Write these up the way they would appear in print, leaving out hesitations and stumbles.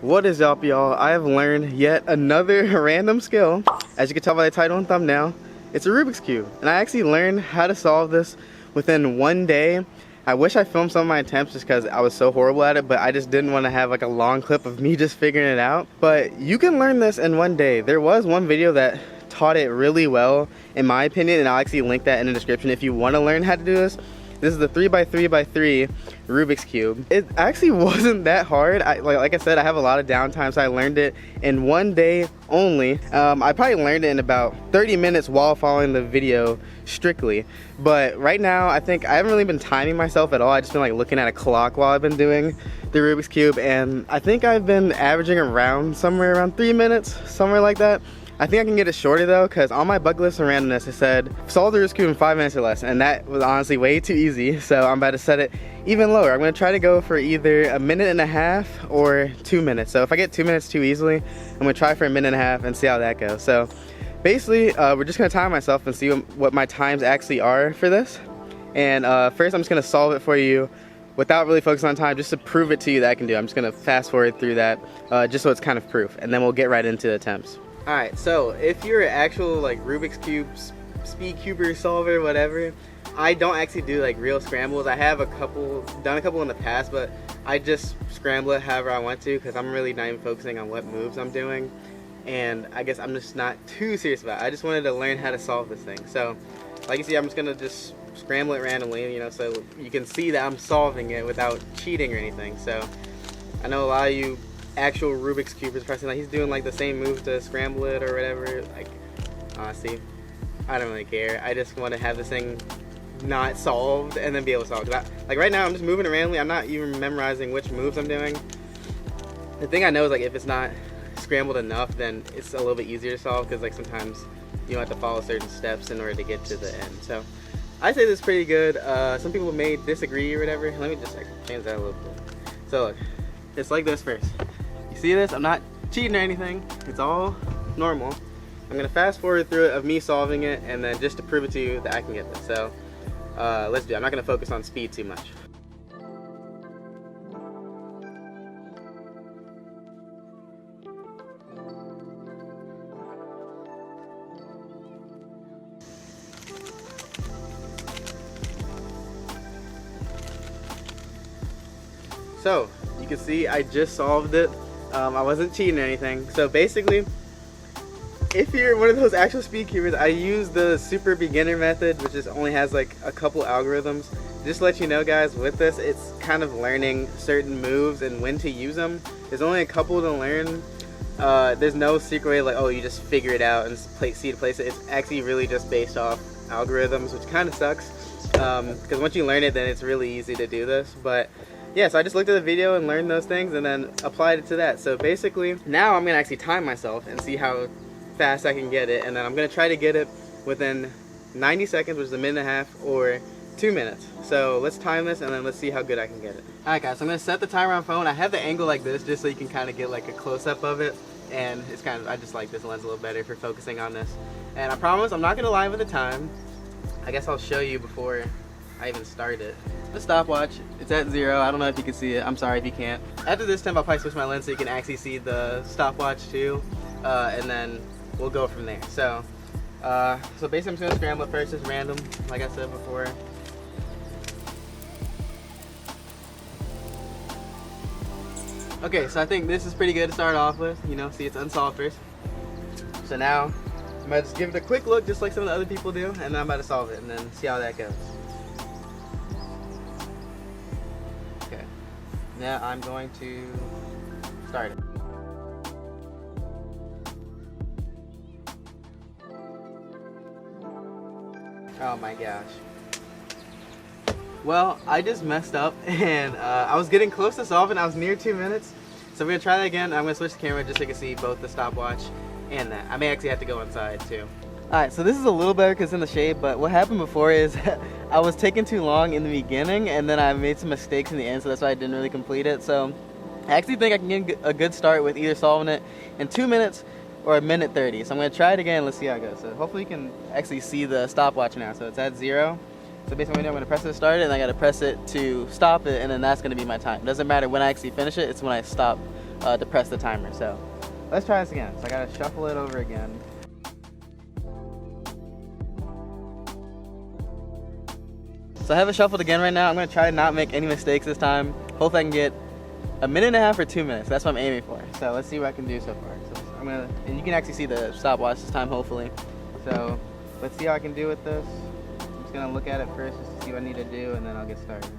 What is up, y'all? I have learned yet another random skill. As you can tell by the title and thumbnail, it's a Rubik's Cube. And I actually learned how to solve this within one day. I wish I filmed some of my attempts just because I was so horrible at it, but I just didn't want to have like a long clip of me just figuring it out. But you can learn this in one day. There was one video that taught it really well, in my opinion, and I'll actually link that in the description if you want to learn how to do this. This is the 3x3x3 Rubik's Cube. It actually wasn't that hard. Like I said, I have a lot of downtime, so I learned it in one day only. I probably learned it in about 30 minutes while following the video strictly. But right now, I think I haven't really been timing myself at all. I just been like looking at a clock while I've been doing the Rubik's Cube, and I think I've been averaging around somewhere around 3 minutes, somewhere like that. I think I can get it shorter though, because on my bucket list of randomness it said solve the Rubik's Cube in 5 minutes or less, and that was honestly way too easy, so I'm about to set it even lower. I'm going to try to go for either a minute and a half or 2 minutes. So if I get 2 minutes too easily, I'm going to try for a minute and a half and see how that goes. So basically we're just going to time myself and see what my times actually are for this. And first I'm just going to solve it for you without really focusing on time, just to prove it to you that I can do. I'm just going to fast forward through that just so it's kind of proof, and then we'll get right into the attempts. Alright, so if you're an actual like Rubik's Cube, speed cuber solver, whatever, I don't actually do like real scrambles. I have done a couple in the past, but I just scramble it however I want to because I'm really not even focusing on what moves I'm doing. And I guess I'm just not too serious about it. I just wanted to learn how to solve this thing. So, like you see, I'm just going to just scramble it randomly, you know, so you can see that I'm solving it without cheating or anything. So, I know a lot of you actual Rubik's Cubers pressing, like he's doing like the same move to scramble it or whatever. Like, honestly, I don't really care. I just want to have this thing not solved and then be able to solve it. Like right now I'm just moving it randomly. I'm not even memorizing which moves I'm doing. The thing I know is like if it's not scrambled enough, then it's a little bit easier to solve, because like sometimes you have to follow certain steps in order to get to the end. So I say this is pretty good. Some people may disagree or whatever. Let me just change that a little bit. So look, it's like this first. You see this? I'm not cheating or anything. It's all normal. I'm gonna fast forward through it of me solving it, and then just to prove it to you that I can get this. So let's do it. I'm not gonna focus on speed too much. So you can see I just solved it. I wasn't cheating or anything. So basically, if you're one of those actual speed cubers, I use the super beginner method, which just only has like a couple algorithms. Just to let you know, guys, with this, it's kind of learning certain moves and when to use them. There's only a couple to learn. There's no secret way, like, oh, you just figure it out and see to place it. It's actually really just based off algorithms, which kind of sucks. Because once you learn it, then it's really easy to do this. But yeah, so I just looked at the video and learned those things and then applied it to that. So basically, now I'm going to actually time myself and see how fast I can get it. And then I'm going to try to get it within 90 seconds, which is a minute and a half, or 2 minutes. So let's time this and then let's see how good I can get it. Alright guys, so I'm going to set the timer on phone. I have the angle like this just so you can kind of get like a close-up of it. And it's kind of, I just like this lens a little better for focusing on this. And I promise I'm not going to lie with the time. I guess I'll show you before I even start it. The stopwatch, it's at 0. I don't know if you can see it. I'm sorry if you can't. After this time, I'll probably switch my lens so you can actually see the stopwatch too. And then we'll go from there. So basically I'm just going to scramble it first, just random, like I said before. Okay, so I think this is pretty good to start off with. You know, see, it's unsolved first. So now I'm about to just give it a quick look, just like some of the other people do, and then I'm about to solve it and then see how that goes. Okay, now I'm going to start it. Oh my gosh. Well, I just messed up, and I was getting close to solving. I was near 2 minutes. So I'm going to try that again. I'm going to switch the camera just so you can see both the stopwatch and that. I may actually have to go inside too. Alright, so this is a little better because it's in the shade, but what happened before is I was taking too long in the beginning, and then I made some mistakes in the end, so that's why I didn't really complete it. So I actually think I can get a good start with either solving it in 2 minutes or a minute 30. So I'm going to try it again. Let's see how it goes. So hopefully you can actually see the stopwatch now. So it's at 0. So basically I'm going to press it to start it, and I got to press it to stop it, and then that's going to be my time. It doesn't matter when I actually finish it, it's when I stop to press the timer. So let's try this again. So I gotta shuffle it over again. So I have it shuffled again right now. I'm gonna try to not make any mistakes this time. Hopefully I can get a minute and a half or 2 minutes. That's what I'm aiming for. So let's see what I can do so far. So and you can actually see the stopwatch this time, hopefully. So let's see how I can do with this. I'm just gonna look at it first just to see what I need to do, and then I'll get started.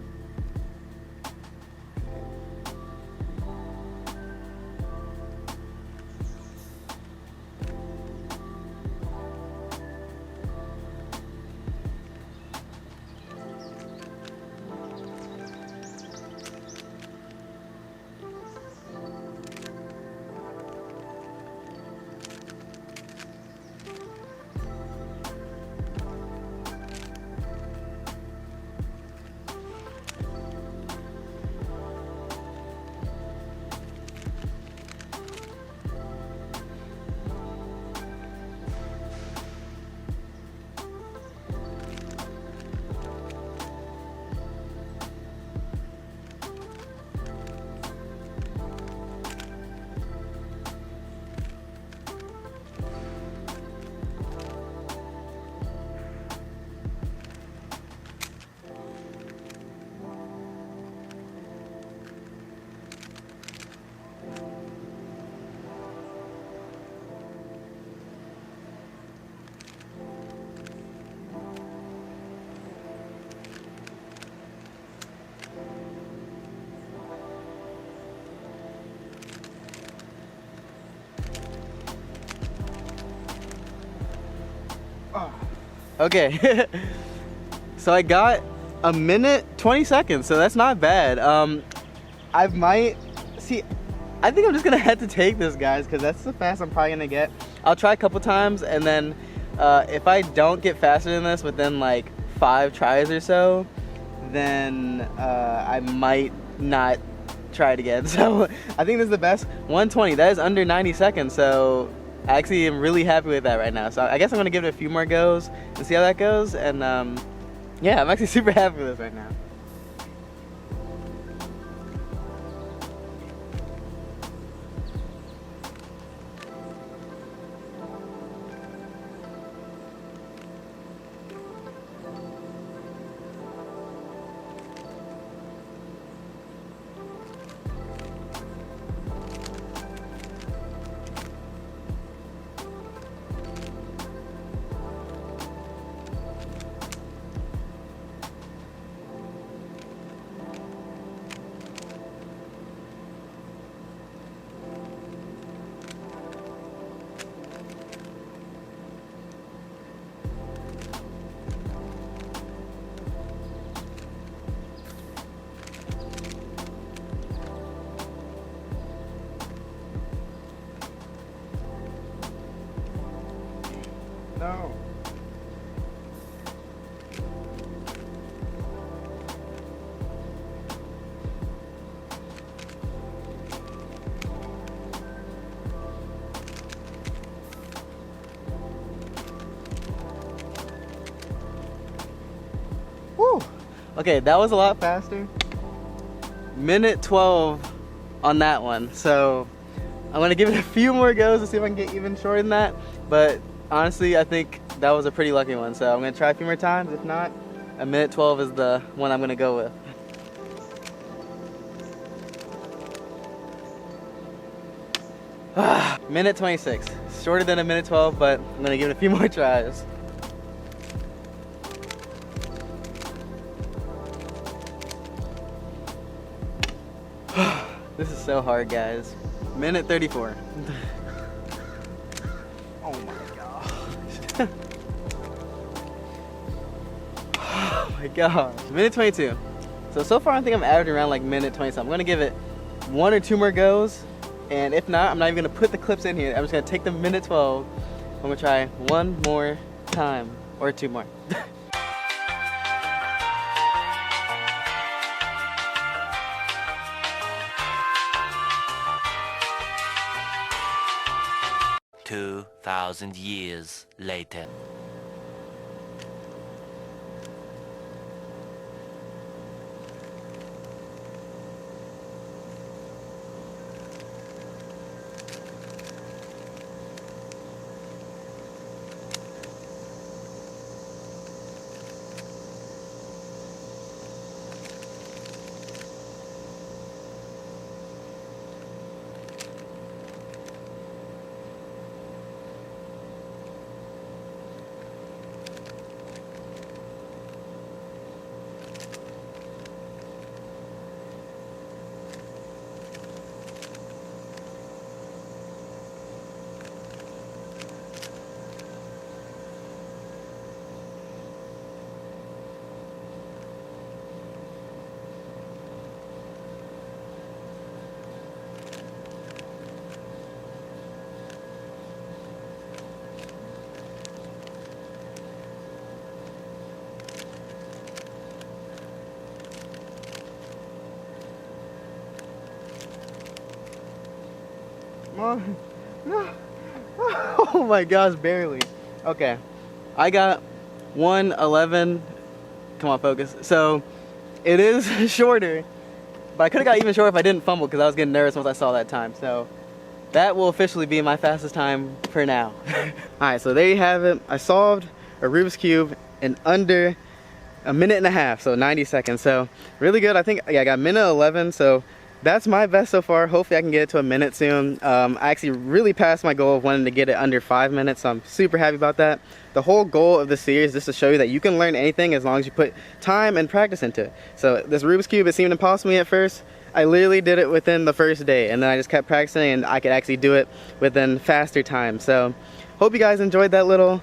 Okay, so I got a minute 20 seconds, so that's not bad. I might see. I think I'm just gonna have to take this, guys, because that's the fast I'm probably gonna get. I'll try a couple times, and then if I don't get faster than this within like 5 tries or so, then I might not try it again. So I think this is the best. 120. That is under 90 seconds. So I actually am really happy with that right now. So I guess I'm gonna give it a few more goes and see how that goes. And yeah, I'm actually super happy with this right now. No. Woo. Okay, that was a lot faster. Minute 12 on that one. So I'm gonna give it a few more goes to see if I can get even shorter than that. But honestly, I think that was a pretty lucky one. So I'm gonna try a few more times. If not, a minute 12 is the one I'm gonna go with. Minute 26. Shorter than a minute 12, but I'm gonna give it a few more tries. This is so hard, guys. Minute 34. Oh my gosh. Oh my gosh. Minute 22. So far I think I'm averaging around like minute 20 something. I'm gonna give it 1 or 2 more goes. And if not, I'm not even gonna put the clips in here. I'm just gonna take the minute 12. I'm gonna try 1 more time, or 2 more. "2,000 years later." Come on. No. Oh my gosh, barely. Okay. I got 1:11. Come on, focus. So it is shorter, but I could have got even shorter if I didn't fumble because I was getting nervous once I saw that time. So that will officially be my fastest time for now. Alright, so there you have it. I solved a Rubik's Cube in under a minute and a half, so 90 seconds. So really good. I think, yeah, I got minute 11, so that's my best so far. Hopefully I can get it to a minute soon. I actually really passed my goal of wanting to get it under 5 minutes, so I'm super happy about that. The whole goal of this series is just to show you that you can learn anything as long as you put time and practice into it. So this Rubik's Cube, it seemed impossible to me at first. I literally did it within the first day, and then I just kept practicing and I could actually do it within faster time. So hope you guys enjoyed that little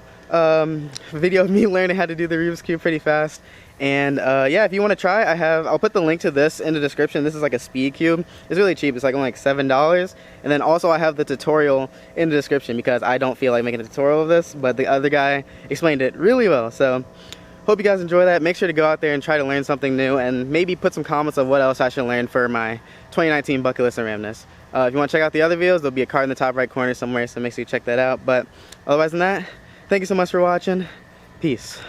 video of me learning how to do the Rubik's Cube pretty fast. And yeah, if you want to try, I'll put the link to this in the description. This is like a speed cube. It's really cheap. It's like only like $7. And then also I have the tutorial in the description because I don't feel like making a tutorial of this, but the other guy explained it really well. So hope you guys enjoy that. Make sure to go out there and try to learn something new, and maybe put some comments of what else I should learn for my 2019 Bucket List of Randomness. If you want to check out the other videos, there'll be a card in the top right corner somewhere, so make sure you check that out. But otherwise than that, thank you so much for watching. Peace.